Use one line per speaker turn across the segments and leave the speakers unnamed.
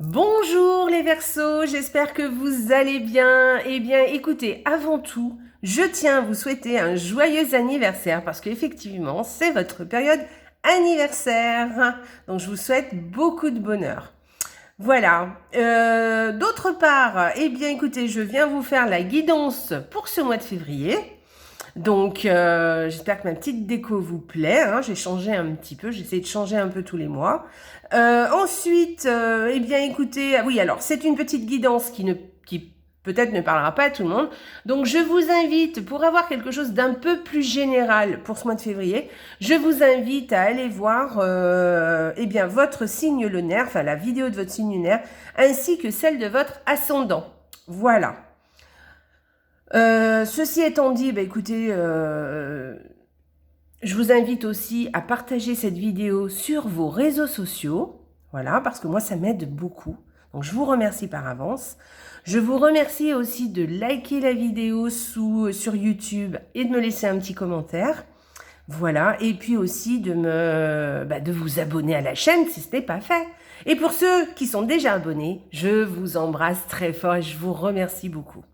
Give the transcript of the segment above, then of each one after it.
Bonjour les Verseaux, j'espère que vous allez bien. Eh bien, écoutez, avant tout, je tiens à vous souhaiter un joyeux anniversaire parce qu'effectivement, c'est votre période anniversaire. Donc, je vous souhaite beaucoup de bonheur. Voilà. D'autre part, eh bien, écoutez, je viens vous faire la guidance pour ce mois de février. Donc, j'espère que ma petite déco vous plaît. Hein. J'ai changé un petit peu, j'essaie de changer un peu tous les mois. Ensuite, eh bien, écoutez, oui, alors, c'est une petite guidance qui peut-être ne parlera pas à tout le monde. Donc, je vous invite, pour avoir quelque chose d'un peu plus général pour ce mois de février, je vous invite à aller voir, eh bien, votre signe lunaire, enfin, la vidéo de votre signe lunaire, ainsi que celle de votre ascendant. Voilà. Ceci étant dit, bah écoutez, je vous invite aussi à partager cette vidéo sur vos réseaux sociaux, voilà, parce que moi ça m'aide beaucoup. Donc je vous remercie par avance. Je vous remercie aussi de liker la vidéo sur YouTube et de me laisser un petit commentaire. Voilà, et puis aussi de vous abonner à la chaîne si ce n'est pas fait. Et pour ceux qui sont déjà abonnés, je vous embrasse très fort et je vous remercie beaucoup.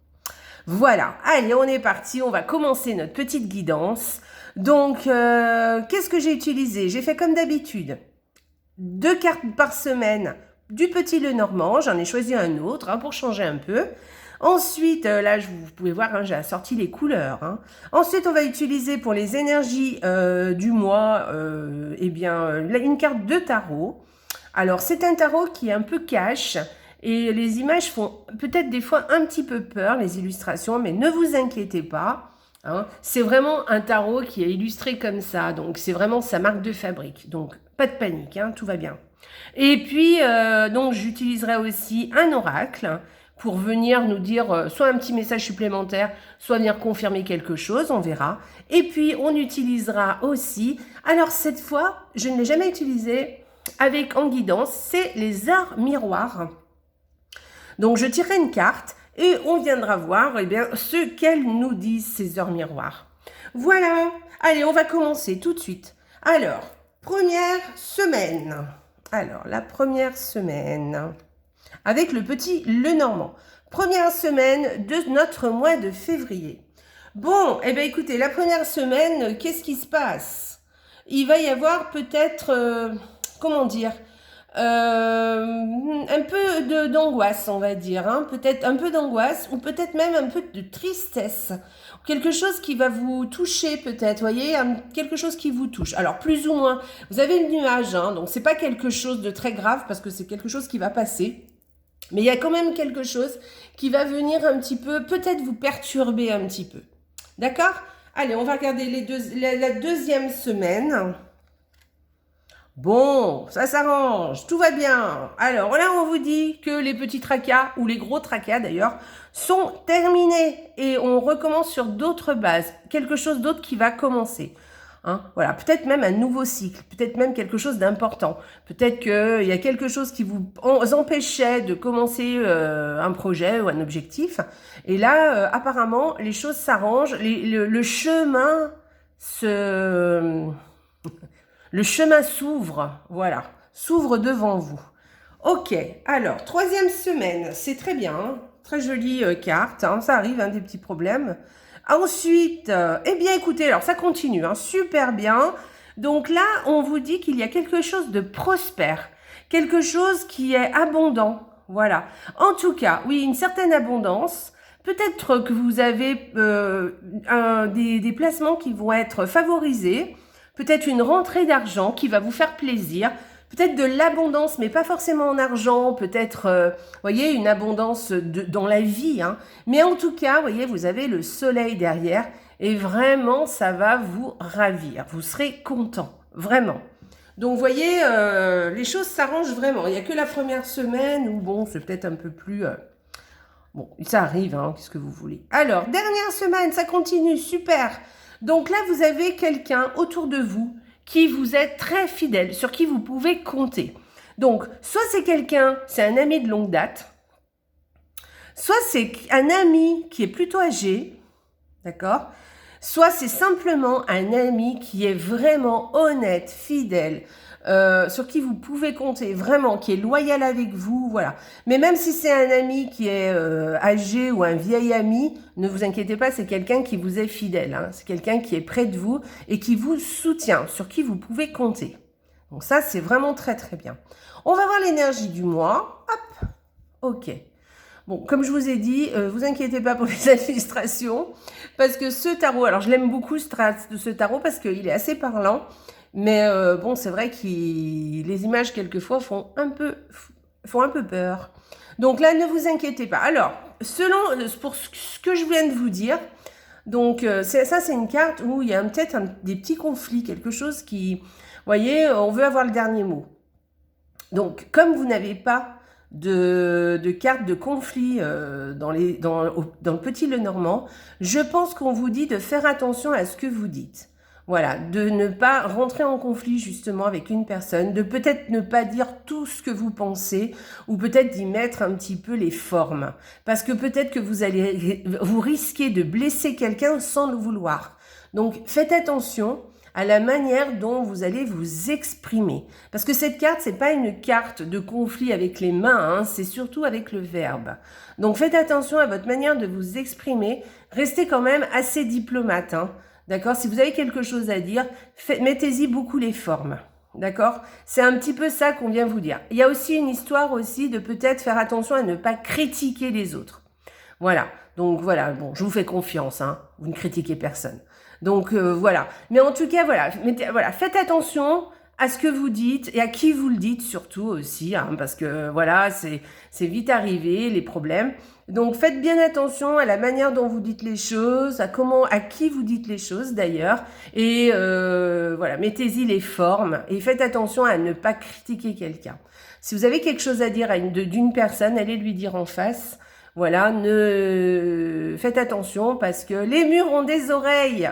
Voilà, allez, on est parti, on va commencer notre petite guidance. Donc, qu'est-ce que j'ai utilisé? J'ai fait comme d'habitude, 2 cartes par semaine du petit Lenormand. J'en ai choisi un autre pour changer un peu. Ensuite, là, vous pouvez voir, hein, j'ai assorti les couleurs. Hein. Ensuite, on va utiliser pour les énergies du mois, une carte de tarot. Alors, c'est un tarot qui est un peu cash. Et les images font peut-être des fois un petit peu peur, les illustrations, mais ne vous inquiétez pas. Hein, c'est vraiment un tarot qui est illustré comme ça, donc c'est vraiment sa marque de fabrique. Donc, pas de panique, hein, tout va bien. Et puis, donc, j'utiliserai aussi un oracle pour venir nous dire soit un petit message supplémentaire, soit venir confirmer quelque chose, on verra. Et puis, on utilisera aussi, alors cette fois, je ne l'ai jamais utilisé en guidance, c'est les arts miroirs. Donc, je tirerai une carte et on viendra voir ce qu'elles nous disent, ces heures miroirs. Voilà. Allez, on va commencer tout de suite. Alors, première semaine. Alors, la première semaine, avec le petit Lenormand. Première semaine de notre mois de février. Bon, eh bien écoutez, la première semaine, qu'est-ce qui se passe? Il va y avoir peut-être, comment dire, un peu d'angoisse, on va dire, hein. Peut-être un peu d'angoisse ou peut-être même un peu de tristesse. Quelque chose qui va vous toucher peut-être, voyez, quelque chose qui vous touche. Alors plus ou moins, vous avez le nuage, hein, donc c'est pas quelque chose de très grave parce que c'est quelque chose qui va passer. Mais il y a quand même quelque chose qui va venir un petit peu, peut-être vous perturber un petit peu. D'accord? Allez, on va regarder la deuxième semaine. Bon, ça s'arrange, tout va bien. Alors là, on vous dit que les petits tracas, ou les gros tracas d'ailleurs, sont terminés et on recommence sur d'autres bases. Quelque chose d'autre qui va commencer. Hein, voilà, peut-être même un nouveau cycle, peut-être même quelque chose d'important. Peut-être qu'il y a quelque chose qui vous empêchait de commencer un projet ou un objectif. Et là, apparemment, les choses s'arrangent, le chemin se... Le chemin s'ouvre, voilà, s'ouvre devant vous. Ok, alors, troisième semaine, c'est très bien, hein, très jolie carte, hein, ça arrive, hein, des petits problèmes. Ensuite, eh bien écoutez, alors ça continue, hein, super bien. Donc là, on vous dit qu'il y a quelque chose de prospère, quelque chose qui est abondant, voilà. En tout cas, oui, une certaine abondance. Peut-être que vous avez des placements qui vont être favorisés, peut-être une rentrée d'argent qui va vous faire plaisir, peut-être de l'abondance, mais pas forcément en argent, peut-être, voyez, une abondance dans la vie. Hein. Mais en tout cas, voyez, vous avez le soleil derrière et vraiment, ça va vous ravir. Vous serez content, vraiment. Donc, vous voyez, les choses s'arrangent vraiment. Il n'y a que la première semaine où, bon, c'est peut-être un peu plus... bon, ça arrive, hein, qu'est-ce que vous voulez. Alors, dernière semaine, ça continue, super. Donc là, vous avez quelqu'un autour de vous qui vous est très fidèle, sur qui vous pouvez compter. Donc, soit c'est quelqu'un, c'est un ami de longue date, soit c'est un ami qui est plutôt âgé, d'accord? Soit c'est simplement un ami qui est vraiment honnête, fidèle, sur qui vous pouvez compter, vraiment, qui est loyal avec vous, voilà. Mais même si c'est un ami qui est âgé ou un vieil ami, ne vous inquiétez pas, c'est quelqu'un qui vous est fidèle, hein. C'est quelqu'un qui est près de vous et qui vous soutient, sur qui vous pouvez compter. Donc ça, c'est vraiment très très bien. On va voir l'énergie du mois. Hop, ok. Bon, comme je vous ai dit, vous inquiétez pas pour les illustrations, parce que ce tarot, alors je l'aime beaucoup ce tarot parce qu'il est assez parlant, mais bon, c'est vrai que les images quelquefois font un peu peur. Donc là, ne vous inquiétez pas. Alors, pour ce que je viens de vous dire, donc ça c'est une carte où il y a peut-être des petits conflits, quelque chose qui, vous voyez, on veut avoir le dernier mot. Donc, comme vous n'avez pas de carte de conflit dans le petit Lenormand, je pense qu'on vous dit de faire attention à ce que vous dites. Voilà, de ne pas rentrer en conflit justement avec une personne, de peut-être ne pas dire tout ce que vous pensez, ou peut-être d'y mettre un petit peu les formes. Parce que peut-être que vous risquez de blesser quelqu'un sans le vouloir. Donc, faites attention à la manière dont vous allez vous exprimer. Parce que cette carte, c'est pas une carte de conflit avec les mains, hein, c'est surtout avec le verbe. Donc faites attention à votre manière de vous exprimer. Restez quand même assez diplomate, hein, d'accord? Si vous avez quelque chose à dire, mettez-y beaucoup les formes. D'accord? C'est un petit peu ça qu'on vient vous dire. Il y a aussi une histoire aussi de peut-être faire attention à ne pas critiquer les autres. Voilà. Donc voilà, bon, je vous fais confiance, hein. Vous ne critiquez personne. Donc voilà. Mais en tout cas, voilà, faites attention à ce que vous dites et à qui vous le dites surtout aussi, hein, parce que voilà, c'est vite arrivé, les problèmes. Donc faites bien attention à la manière dont vous dites les choses, à qui vous dites les choses d'ailleurs. Et voilà, mettez-y les formes et faites attention à ne pas critiquer quelqu'un. Si vous avez quelque chose à dire d'une personne, allez lui dire en face. Voilà, faites attention parce que les murs ont des oreilles.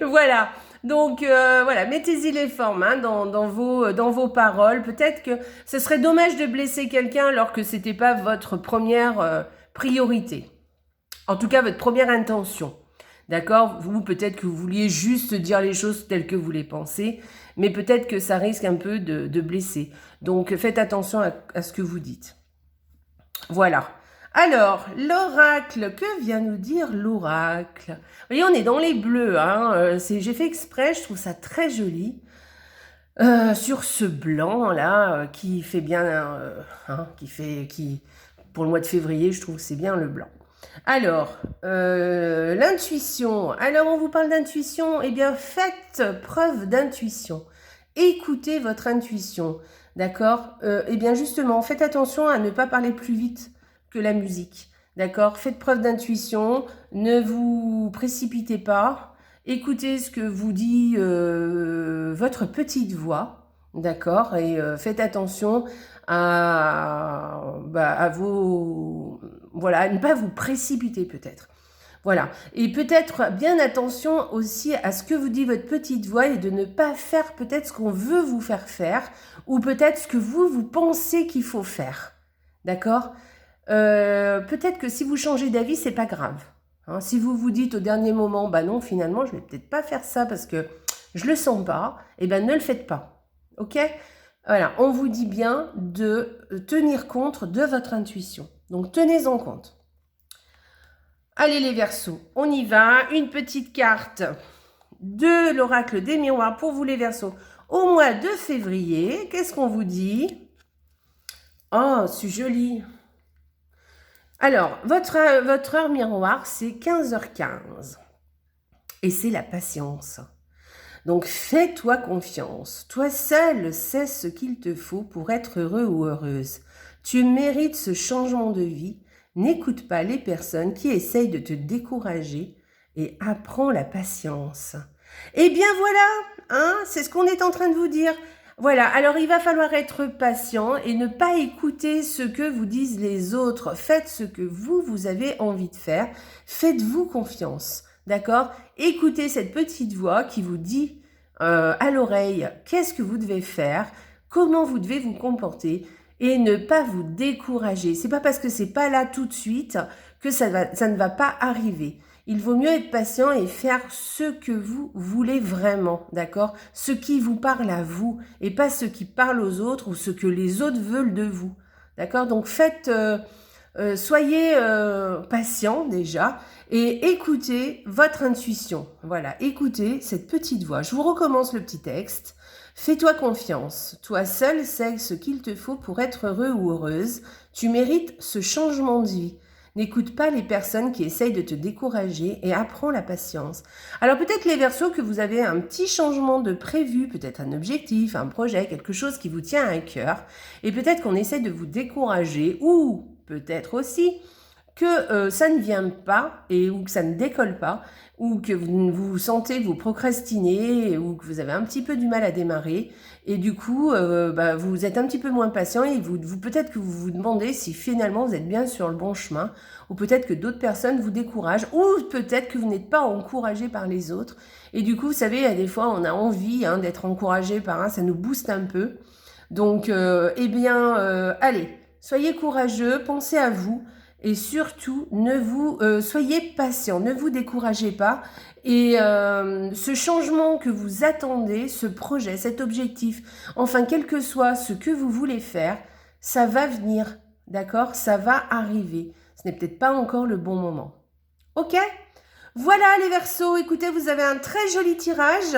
Voilà, donc voilà, mettez-y les formes hein, dans vos paroles. Peut-être que ce serait dommage de blesser quelqu'un alors que c'était pas votre première priorité. En tout cas, votre première intention. D'accord? Vous, peut-être que vous vouliez juste dire les choses telles que vous les pensez, mais peut-être que ça risque un peu de blesser. Donc, faites attention à ce que vous dites. Voilà. Alors, l'oracle, que vient nous dire l'oracle? Vous voyez, on est dans les bleus, hein. J'ai fait exprès, je trouve ça très joli. Sur ce blanc là, qui fait bien, hein, pour le mois de février, je trouve que c'est bien le blanc. Alors, l'intuition. Alors, on vous parle d'intuition. Eh bien, faites preuve d'intuition. Écoutez votre intuition. D'accord? Eh bien, justement, faites attention à ne pas parler plus vite que la musique. D'accord? Faites preuve d'intuition. Ne vous précipitez pas. Écoutez ce que vous dit votre petite voix. D'accord? Et faites attention à ne pas vous précipiter peut-être. Voilà. Et peut-être bien attention aussi à ce que vous dit votre petite voix et de ne pas faire peut-être ce qu'on veut vous faire faire ou peut-être ce que vous pensez qu'il faut faire. D'accord? Peut-être que si vous changez d'avis, c'est pas grave. Hein, si vous vous dites au dernier moment, bah non, finalement, je vais peut-être pas faire ça parce que je le sens pas, eh ben ne le faites pas. Ok? Voilà, on vous dit bien de tenir compte de votre intuition. Donc, tenez-en compte. Allez les Verseaux, on y va. Une petite carte de l'oracle des miroirs pour vous les Verseaux. Au mois de février, qu'est-ce qu'on vous dit? Oh, c'est joli. Alors, votre heure miroir, c'est 15h15. Et c'est la patience. Donc, fais-toi confiance. Toi seul sais ce qu'il te faut pour être heureux ou heureuse. Tu mérites ce changement de vie. N'écoute pas les personnes qui essayent de te décourager et apprends la patience. Eh bien voilà, hein, c'est ce qu'on est en train de vous dire. Voilà, alors il va falloir être patient et ne pas écouter ce que vous disent les autres. Faites ce que vous avez envie de faire. Faites-vous confiance, d'accord? Écoutez cette petite voix qui vous dit à l'oreille qu'est-ce que vous devez faire, comment vous devez vous comporter et ne pas vous décourager. C'est pas parce que c'est pas là tout de suite que ça ne va pas arriver. Il vaut mieux être patient et faire ce que vous voulez vraiment, d'accord? Ce qui vous parle à vous et pas ce qui parle aux autres ou ce que les autres veulent de vous, d'accord? Donc soyez patient déjà et écoutez votre intuition. Voilà, écoutez cette petite voix. Je vous recommence le petit texte. Fais-toi confiance. Toi seul sais ce qu'il te faut pour être heureux ou heureuse. Tu mérites ce changement de vie. N'écoute pas les personnes qui essayent de te décourager et apprends la patience. Alors peut-être les Verseaux que vous avez un petit changement de prévu, peut-être un objectif, un projet, quelque chose qui vous tient à cœur, et peut-être qu'on essaie de vous décourager, ou peut-être aussi que ça ne vient pas ou que ça ne décolle pas, ou que vous sentez que vous procrastinez ou que vous avez un petit peu du mal à démarrer et du coup vous êtes un petit peu moins patient et peut-être que vous vous demandez si finalement vous êtes bien sur le bon chemin, ou peut-être que d'autres personnes vous découragent, ou peut-être que vous n'êtes pas encouragé par les autres et du coup vous savez, il y a des fois on a envie d'être encouragé par un, ça nous booste un peu. Donc allez, soyez courageux, pensez à vous. Et surtout, soyez patient, ne vous découragez pas. Et ce changement que vous attendez, ce projet, cet objectif, enfin quel que soit ce que vous voulez faire, ça va venir, d'accord? Ça va arriver. Ce n'est peut-être pas encore le bon moment. Ok? Voilà les Verseaux, écoutez, vous avez un très joli tirage.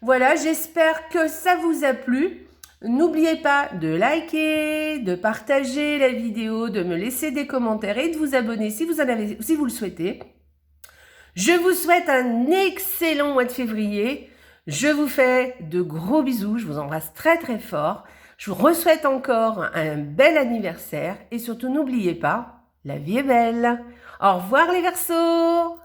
Voilà, j'espère que ça vous a plu. N'oubliez pas de liker, de partager la vidéo, de me laisser des commentaires et de vous abonner si vous le souhaitez. Je vous souhaite un excellent mois de février. Je vous fais de gros bisous, je vous embrasse très très fort. Je vous souhaite encore un bel anniversaire et surtout n'oubliez pas, la vie est belle. Au revoir les Verseaux!